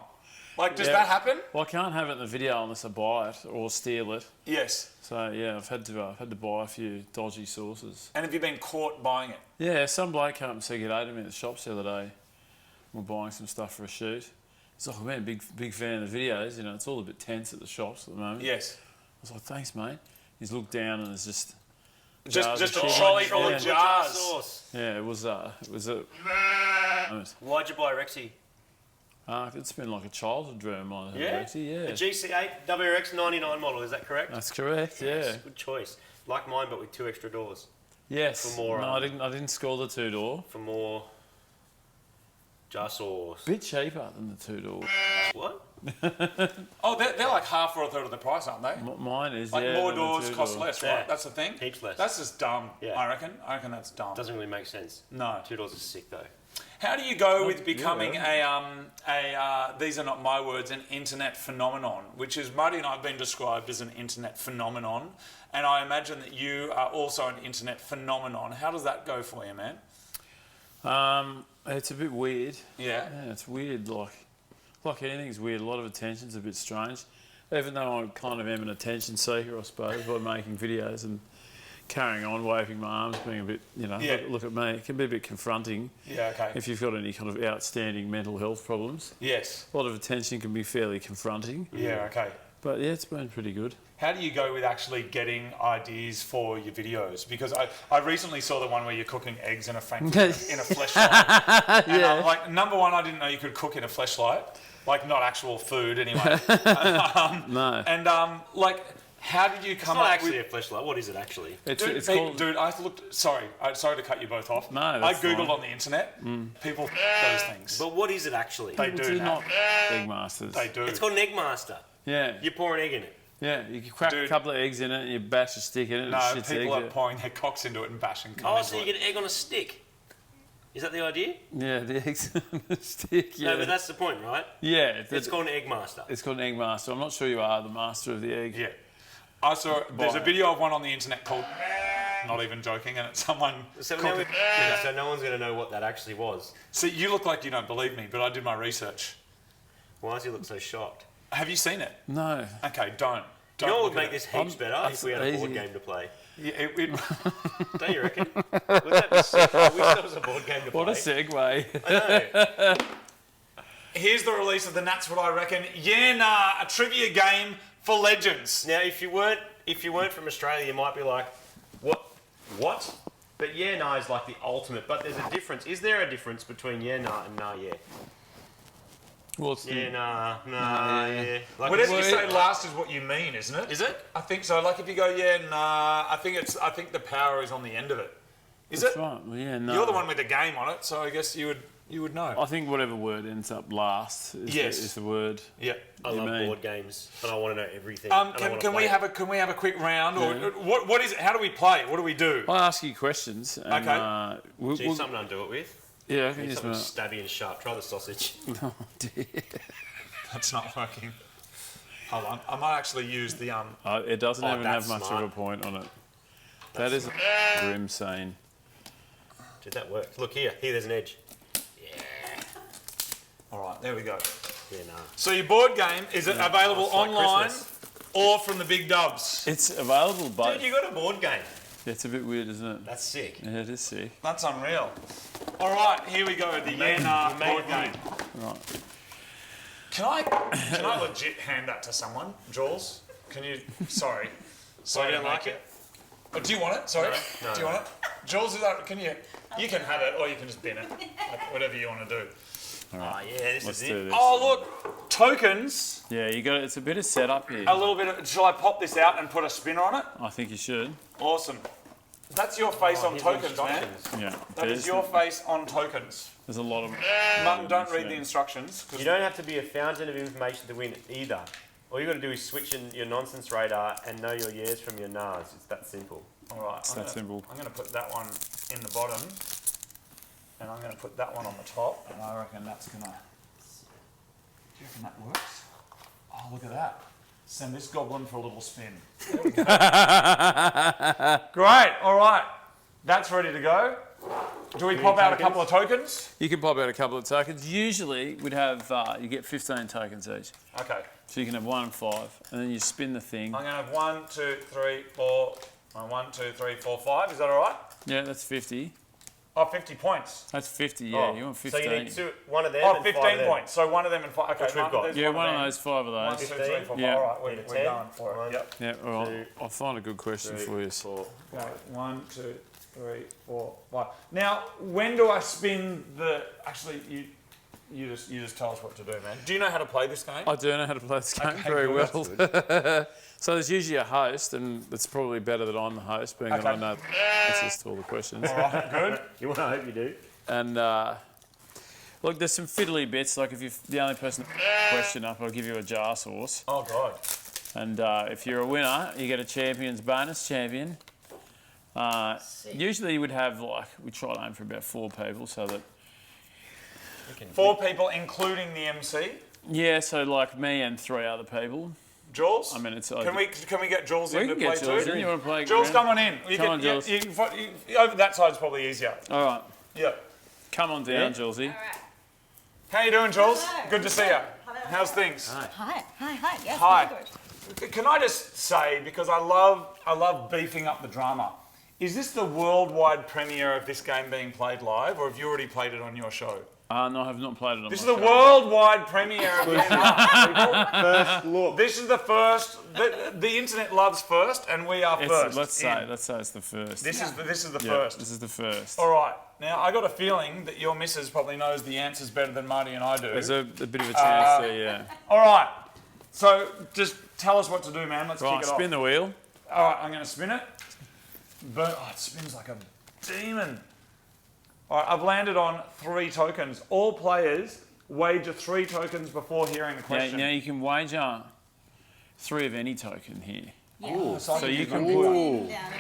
Like, does that happen? Well, I can't have it in the video unless I buy it or steal it. Yes. So yeah, I've had to buy a few dodgy sauces. And have you been caught buying it? Yeah, some bloke came and said good day to me at the shops the other day. We're buying some stuff for a shoot. He's like, man, big fan of the videos. You know, it's all a bit tense at the shops at the moment. Yes. I was like, thanks, mate. He's looked down and it's just a trolley full of jars. Sauce. Yeah, it was a. Why'd you buy Rexy? It's been like a childhood dream of mine. Yeah? Actually, yeah. The GC8 WRX 99 model, is that correct? That's correct, yeah. Yes, good choice. Like mine, but with 2 extra doors. Yes. For more, no, I didn't score the 2-door. For more jar sauce. Bit cheaper than the 2-door. What? Oh, they're like half or a third of the price, aren't they? Mine is, like yeah. more doors cost less, right? Yeah. That's the thing? Heaps less. That's just dumb, Yeah. I reckon. I reckon that's dumb. Doesn't really make sense. No. 2 doors is sick though. How do you go with becoming these are not my words, an internet phenomenon, which is, Marty and I have been described as an internet phenomenon, and I imagine that you are also an internet phenomenon. How does that go for you, man? It's a bit weird. Yeah. Yeah, it's weird. Like anything's weird. A lot of attention's a bit strange. Even though I kind of am an attention seeker, I suppose, by making videos and carrying on, waving my arms, being a bit, look at me. It can be a bit confronting. Yeah, okay. If you've got any kind of outstanding mental health problems. Yes. A lot of attention can be fairly confronting. Yeah, okay. But yeah, it's been pretty good. How do you go with actually getting ideas for your videos? Because I recently saw the one where you're cooking eggs in a Fanking in a fleshlight. And Yeah. like, number one, I didn't know you could cook in a fleshlight. Like, not actual food anyway. No. And like, how did you come It's not up actually with... a fleshlight. What is it actually? It's called... Dude, I looked... Sorry to cut you both off. No, I that's Googled fine. on the internet. People those things. But what is it actually? They do not have. egg masters. They do. It's called an egg master. Yeah. You pour an egg in it. Yeah, you can crack a couple of eggs in it and you bash a stick in it No, and shits people eggs are out. pouring their cocks into it and bashing. Oh, so you get an egg on a stick. Is that the idea? Yeah, the eggs on the stick, yeah. No, but that's the point, right? Yeah. It's called an egg master. It's called an egg master. I'm not sure you are the master of the egg. Yeah. I saw... There's a video of one on the internet called... Not even joking, and it's someone... So, called so no one's going to know what that actually was. See, you look like you don't believe me, but I did my research. Why does he look so shocked? Have you seen it? No. Okay, don't. You know what look would make at this it. heaps better if we had a board easy. game to play. Yeah, Don't you reckon? Wouldn't that be sick? I wish there was a board game to play. What a segue. I know. Here's the release of the That's What I Reckon. YeahNah, a trivia game for legends. Now, if you weren't from Australia, you might be like, What? But YeahNah is like the ultimate. But there's a difference. Is there a difference between YeahNah and Nah Yeah? What's the... yeah, nah, yeah. Like, Whatever you Well, say last is what you mean, isn't it? is it? I think so. Like if you go, YeahNah, I think the power is on the end of it. Is That's it? right. Well, yeah, no. You're the one with the game on it, so I guess you would know. I think whatever word ends up last is the word. Yeah. I You love mean. board games, and I want to know everything. and I wanna Can we play have a quick round, or Yeah. what is it? How do we play? What do we do? I'll ask you questions. And, Okay. We'll, Gee, something to undo it with. yeah, I can Need just... something stabby and sharp. Try the sausage. Oh, dear. That's not working. Hold on. I might actually use the It doesn't even have that's much smart. of a point on it. That is a grim scene. Dude, that works. Look here. Here, there's an edge. All right, there we go. Yeah, no. So your board game, is it available It's like online Christmas. or from the big dubs? It's available, but Dude, you got a board game. it's a bit weird, isn't it? That's sick. Yeah, it is sick. That's unreal. All right, here we go. The YeahNah board game. Right. Can I legit hand that to someone, Jules? Can you? Sorry. Sorry, you don't like it. Oh, do you want it? Sorry. No. Do you want it? Jules, is that? Can you? You can have it, or you can just bin it. Like, whatever you want to do. Oh, yeah, this Let's is do it. this. Oh, look, tokens. Yeah, you got. It's a bit of setup here. A little bit of. Shall I pop this out and put a spinner on it? I think you should. Awesome. That's your face on Here's tokens, man. instructions. Yeah. That is your face on tokens. There's a lot of. Mutton, don't read the instructions. 'Cause You don't have to be a fountain of information to win either. All you got to do is switch in your nonsense radar and know your yeahs from your nahs. It's that simple. All right, It's that simple. I'm going to put that one in the bottom, and I'm going to put that one on the top, and I reckon that's going to... Do you reckon that works? Oh, look at that. Send this goblin for a little spin. There we go. Great, all right. That's ready to go. Do we pop out a couple of tokens? You can pop out a couple of tokens. Usually, we'd have you get 15 tokens each, Okay. so you can have 1 and 5, and then you spin the thing. I'm going to have 1, 2, 3, 4... 1, 2, 3, 4, 5. Is that all right? Yeah, that's 50. Oh, 50 points. That's 50. Yeah, Oh, you want So 15. you need one of them Oh, and 15 5 of them. points. So one of them and 5. Okay, Which we've got. there's Yeah, one of them. those, 5 of 1, those. 2, 3, 4, 5. Yeah. All right, we're Need a going 10. for it. 1, Yep. Yeah, all right. Two, I'll find a good question 3, for you. 4. Okay, 1, 2, 3, 4, 5. Now, when do I spin the? Actually, you just tell us what to do, man. Do you know how to play this game? I do know how to play this game Okay, very good, well. So there's usually a host, and it's probably better that I'm the host, being that Okay. I know the answers to all the questions. All right, good. You want to hope you do. And look, there's some fiddly bits. Like if you're the only person to question up, I'll give you a jar sauce. Oh God. And if you're a winner, you get a champion's bonus champion. Usually you would have we try to aim for about 4 people, so that 4 people, including the MC. yeah, so like me and 3 other people. Jules. I mean, it's Can we get Jules we in to can play get Jules too? in. You want to play? Jules, around? come on in. Come on, Jules. Over that side's probably easier. All right, Yeah. come on down, Julesy. How you doing, Jules? Hello. Good to see you. Hello. How's things? Hi. Yes, Hi. very good. Can I just say, because I love beefing up the drama, is this the worldwide premiere of this game being played live, or have you already played it on your show? No, I have not played it on This is my the show. worldwide premiere of this game. First look. This is the first. The internet loves first, and we are first. Let's say it's the first. This is the Yeah, first. This is the first. All right. Now I got a feeling that your missus probably knows the answers better than Marty and I do. There's a bit of a chance there, yeah. All right. So just tell us what to do, man. Let's Right, kick it off. spin the wheel. All right, I'm going to spin it. But it spins like a demon. All right, I've landed on 3 tokens. All players wager 3 tokens before hearing the Now, question. now you can wager 3 of any token here. Yeah. So you can Put put. it down.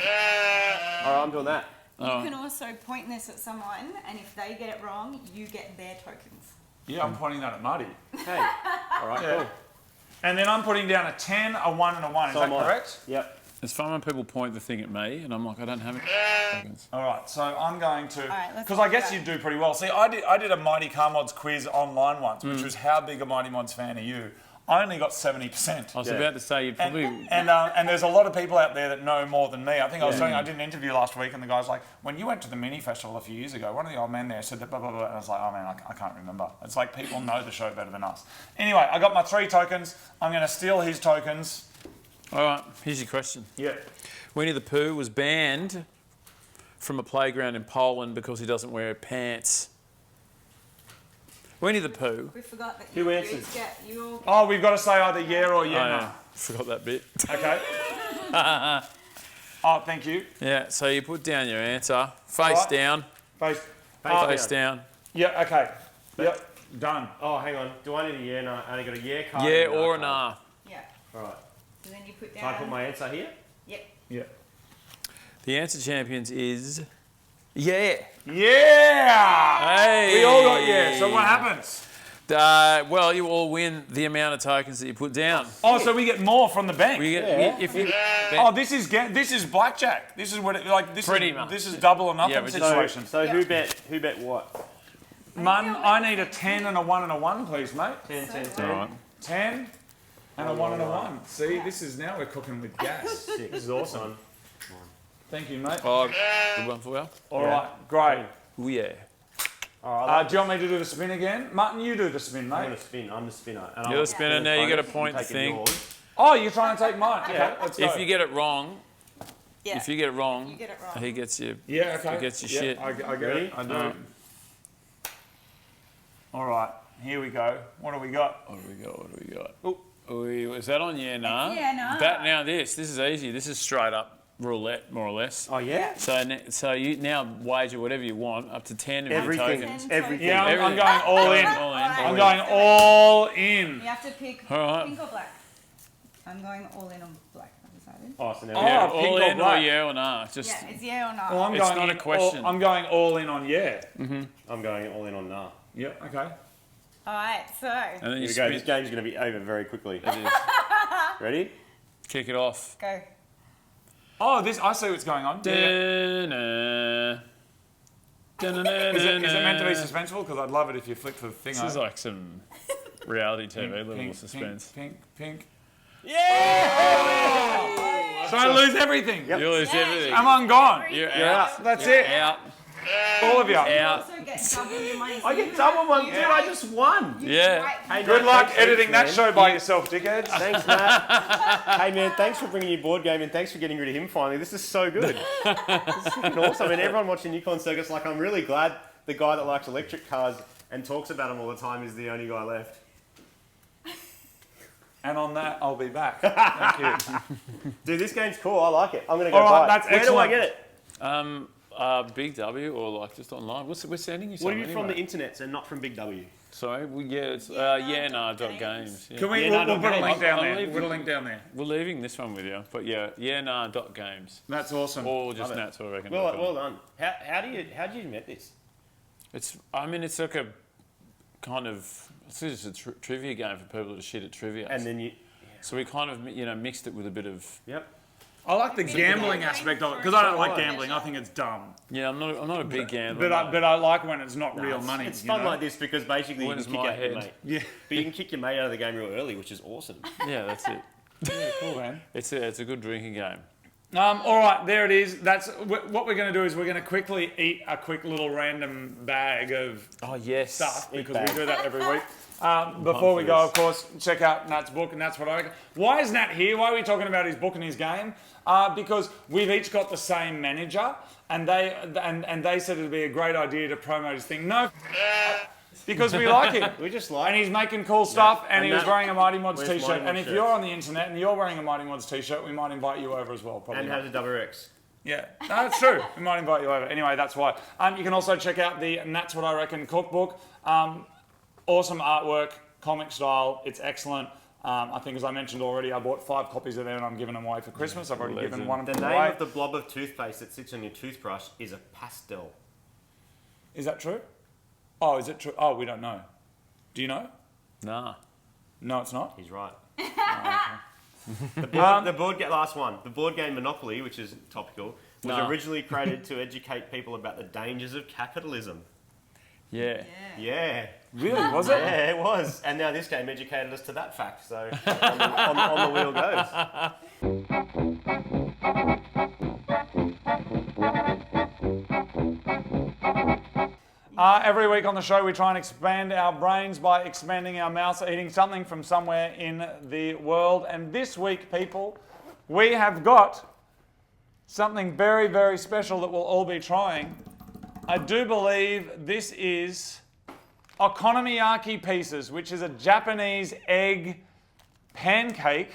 All right, I'm doing that. You can also point this at someone, and if they get it wrong, you get their tokens. Yeah, I'm pointing that at Marty. Hey. All right, Yeah. cool. And then I'm putting down a 10, a 1, and a 1. Is that am I. correct? Yep. It's fun when people point the thing at me, and I'm like, I don't have any tokens. All right, so I'm going to, right, let's because I do guess that. you do pretty well. See, I did a Mighty Car Mods quiz online once, which was how big a Mighty Mods fan are you? I only got 70%. I was Yeah. about to say you'd probably. And there's a lot of people out there that know more than me. I think I did an interview last week, and the guy's like, when you went to the mini festival a few years ago, one of the old men there said that blah blah blah, and I was like, oh man, I can't remember. It's like people know the show better than us. Anyway, I got my 3 tokens. I'm going to steal his tokens. All right, here's your question. Yeah. Winnie the Pooh was banned from a playground in Poland because he doesn't wear pants. Winnie the Pooh. We forgot that Who you answers? get you all. Oh, we've got to say either yeah or Oh, yeah. yeah, forgot that bit. Okay. Oh, thank you. Yeah, so you put down your answer, face Right. down, Face. face down. Yeah. Okay. Yep. Done. Oh, hang on. Do I need a yeah? No, I only got a yeah card. Yeah and a or a card. nah. Yeah. All right. So then you put down. So I put my answer here. Yep. Yeah. The answer, champions, is yeah. Yeah. Hey. We all got yeah. So what happens? Well, you all win the amount of tokens that you put down. Oh, so we get more from the bank. We get, if you Oh, this is blackjack. This is what it, like this Pretty is much. this is double or nothing Yeah, but situation. So who bet what? Martin, I need a 10 and a 1 and a 1, please, mate. 10, 10, 10. all right. 10 and a 1 and a 1. See, this is now we're cooking with gas. This is awesome. Thank you, mate. Oh, good one for you. All right, great. Oh yeah. Do you want me to do the spin again? Martin, you do the spin, I'm mate. going to spin. I'm the spinner. And You're the spinner now. You got to point the taking thing. yours. Oh, you're trying to take mine. Okay, let's go. If you get it wrong, Yeah. if you get it wrong, You get it wrong. he gets you. Yeah, okay. He gets your Yeah, shit. I get Ready? it. I do. Alright. All right, here we go. What do we got? What do we got? What do we got? Is that on YeahNah? YeahNah. That now this is easy. This is straight up roulette, more or less. Oh, yeah? So you now wager whatever you want, up to 10 of your Everything. tokens. Everything. Yeah, I'm Everything. going all in. All in. I'm going all in. You have to pick All right. pink or black. I'm going all in on black. I'm decided. Oh, so now Oh, Yeah, pink all or in or black? yeah or nah. Just Yeah, it's yeah or no. Well, I'm It's going not in a question. I'm going all in on yeah. I'm going all in on nah. Yep. Okay. All right, so and then you Here we go. This spin, game's going to be over very quickly. it is. Ready? Kick it off. go. Oh, this I see what's going on. Yeah. Da-na. Da-na-na-na-na. Is it meant to be suspenseful? Because I'd love it if you flick the thing This is over. like some reality TV level Pink, of suspense. Pink, pink, pink. Yeah! So I lose everything. Yep. You lose everything. I'm gone. You're You're out. out. That's You're it. out. All of you. You Out. also get double your money. I get double one, dude. I just won. Yeah. Hey, Good Matt, luck thanks, editing that man. show by yourself, dickheads. Thanks, Matt. Hey, man, thanks for bringing your board game and thanks for getting rid of him finally. This is so good. This is fucking awesome. I mean, everyone watching Yukon Circus, like, I'm really glad the guy that likes electric cars and talks about them all the time is the only guy left. And on that, I'll be back. Thank you. Dude, this game's cool. I like it. I'm going to go All right, buy it. that's Where excellent. do I get it? Big W or like just online. We're sending you What something are you from the anyway. internet and not from Big W? Sorry, it's YeahNah.games. Yeah. Can we? Yeah, We'll no, put a no, link down I'll there. leave Put a it. link down there. We're leaving this one with you, but yeah, YeahNah.games. That's awesome. Or just Love it. Nats, I reckon. Well done. How do you met this? It's like a kind of, it's just a trivia game for people to shit at trivia. And then you... So we kind of, mixed it with a bit of, Yep. I like the gambling aspect of it because I don't like gambling. I think it's dumb. yeah, I'm not a big gambler. But I like when it's not real money. It's you fun know? like this because basically you Wins can kick my out your head. mate. Yeah. But you can kick your mate out of the game real early, which is awesome. Yeah, that's it. Cool, man. It's a good drinking game. All right, there it is. That's what we're going to do is we're going to quickly eat a quick little random bag of Oh yes. stuff because bag. we do that every week. Before we go, of course, check out Nat's book, and that's what I reckon. Why is Nat here? Why are we talking about his book and his game? Because we've each got the same manager, and they said it'd be a great idea to promote his thing. No, because we like him. We just And like he's making cool stuff, and And he was that- wearing a Mighty Mods Where's t-shirt. Mighty And Mods if you're on the internet and you're wearing a Mighty Mods t-shirt, we might invite you over as well. Probably and not. has a double X. Yeah, no, that's true. We might invite you over. Anyway, that's why. You can also check out the That's What I Reckon cookbook. Awesome artwork, comic style. It's excellent. I think, as I mentioned already, I bought 5 copies of them and I'm giving them away for Christmas. I've already given one of The them name away. of the blob of toothpaste that sits on your toothbrush is a pastel. Is that true? Oh, is it true? Oh, we don't know. Do you know? Nah. No, it's not. He's right. The board game, last one. The board game Monopoly, which is topical, was No. originally created to educate people about the dangers of capitalism. Yeah. Yeah. Really? Was it? Yeah, it was. And now this game educated us to that fact. So on the wheel goes. Every week on the show, we try and expand our brains by expanding our mouths, eating something from somewhere in the world. And this week, people, we have got something very, very special that we'll all be trying. I do believe this is okonomiyaki pieces, which is a Japanese egg pancake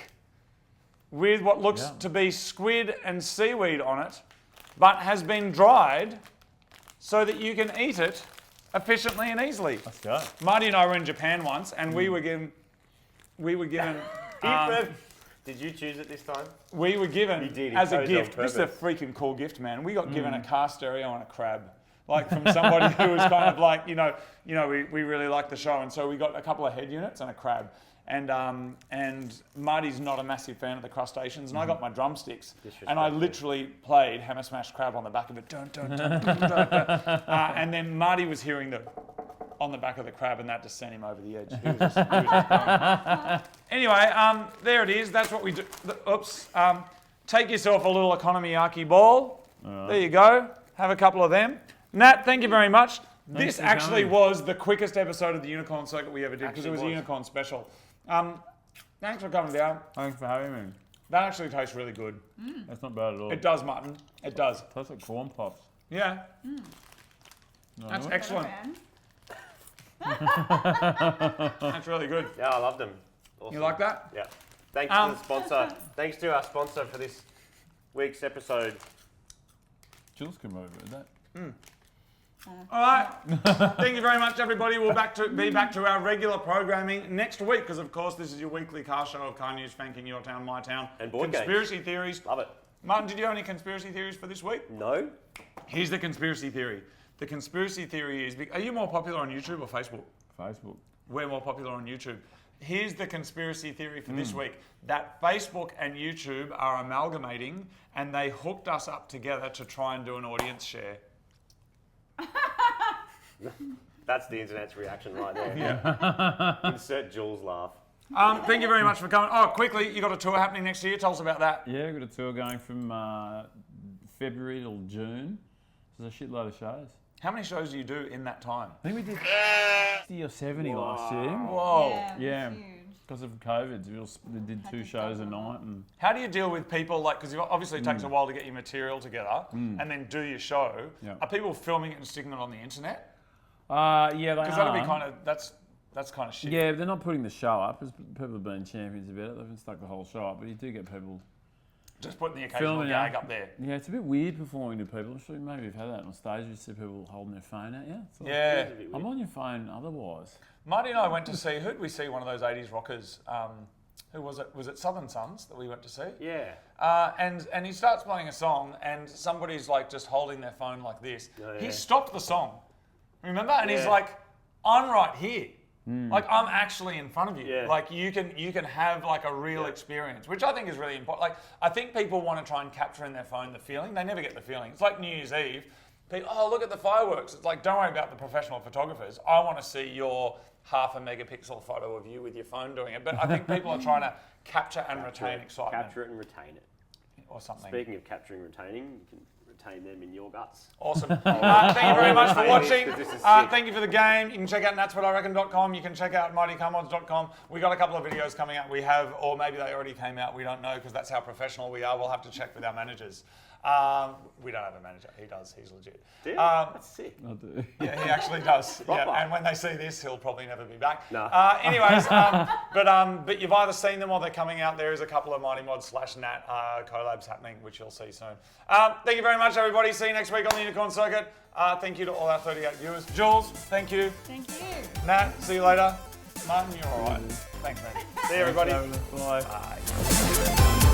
with what looks to be squid and seaweed on it, but has been dried so that you can eat it efficiently and easily. Let's go. Marty and I were in Japan once, and we were given. Did you choose it this time? We were given He did, he as a chose it on gift. This is a purpose. freaking cool gift, man. We got given a car stereo and a crab. like from somebody who was kind of like, we really like the show. And so we got a couple of head units and a crab. And Marty's not a massive fan of the crustaceans, and I got my drumsticks, and I literally played Hammer Smash Crab on the back of it, dun, dun, dun, dun, dun, dun. And then Marty was hearing on the back of the crab, and that just sent him over the edge. He was just going. Anyway, there it is. That's what we do. Oops. Take yourself a little economy-arky ball. There you go. Have a couple of them. Nat, thank you very much. This actually was the quickest episode of the Unicorn Circuit we ever did because it was a Unicorn special. Thanks for coming down. Thanks for having me. That actually tastes really good. That's not bad at all. It does, mutton. It does. Tastes like corn pops. Yeah. No, That's no. excellent. That's really good. Yeah, I loved them. Awesome. You like that? Yeah. Thanks to the sponsor. Thanks to our sponsor for this week's episode. Jules come over with that. All right. Thank you very much, everybody. We'll be back to our regular programming next week because, of course, this is your weekly car show of car news, Fanking, your town, my town. And board conspiracy games. theories. Love it. Martin, did you have any conspiracy theories for this week? No. Here's the conspiracy theory. The conspiracy theory is, are you more popular on YouTube or Facebook? Facebook. We're more popular on YouTube. Here's the conspiracy theory for this week, that Facebook and YouTube are amalgamating and they hooked us up together to try and do an audience share. That's the internet's reaction right there. Yeah. Insert Jules laugh. Thank you very much for coming. Oh, quickly, you got a tour happening next year. Tell us about that. Yeah, we've got a tour going from February till June. There's a shitload of shows. How many shows do you do in that time? I think we did 60 or 70 last year. Whoa. Yeah. Huge. Because of COVID, we did 2 shows a night. And How do you deal with people, like, because obviously it takes a while to get your material together and then do your show. Yeah. Are people filming it and sticking it on the internet? yeah, they Because that'll be kind of, that's kind of shit. Yeah, they're not putting the show up. Because people have been champions about it. They haven't stuck the whole show up. But you do get people Just putting the occasional filming gag up there. Yeah, it's a bit weird performing to people. I'm sure maybe you've had that on stage. You see people holding their phone out. Yeah. It's like, Yeah. I'm on your phone otherwise. Marty and I went to see, who'd we see? One of those 80s rockers. Who was it? Was it Southern Sons that we went to see? Yeah. And he starts playing a song and somebody's like just holding their phone like this. Oh, yeah. He stopped the song. Remember? And he's Yeah. like, I'm right here. Like I'm actually in front of you. Yeah. Like you can have like a real experience, which I think is really important. Like I think people want to try and capture in their phone the feeling. They never get the feeling. It's like New Year's Eve. People, oh, look at the fireworks. It's like, don't worry about the professional photographers. I want to see your 0.5 megapixel photo of you with your phone doing it. But I think people are trying to capture and retain excitement. Capture it and retain it. Or something. Speaking of capturing and retaining, you can retain them in your guts. Awesome. Thank you very much for watching. This is sick. Thank you for the game. You can check out natswhatireckon.com. You can check out mightycarmods.com. We got a couple of videos coming out. We have, or maybe they already came out. We don't know because that's how professional we are. We'll have to check with our managers. We don't have a manager. He does. He's legit. Dude, that's sick. I do. Yeah, he actually does. Proper. Yeah, and when they see this, he'll probably never be back. No. Anyways, but you've either seen them or they're coming out. There is a couple of Mighty Mod / Nat collabs happening, which you'll see soon. Thank you very much, everybody. See you next week on the Unicorn Circuit. Thank you to all our 38 viewers. Jules, thank you. Thank you. Nat, see you later. Martin, you're all right. Thanks, man. See you, everybody. Bye. Bye.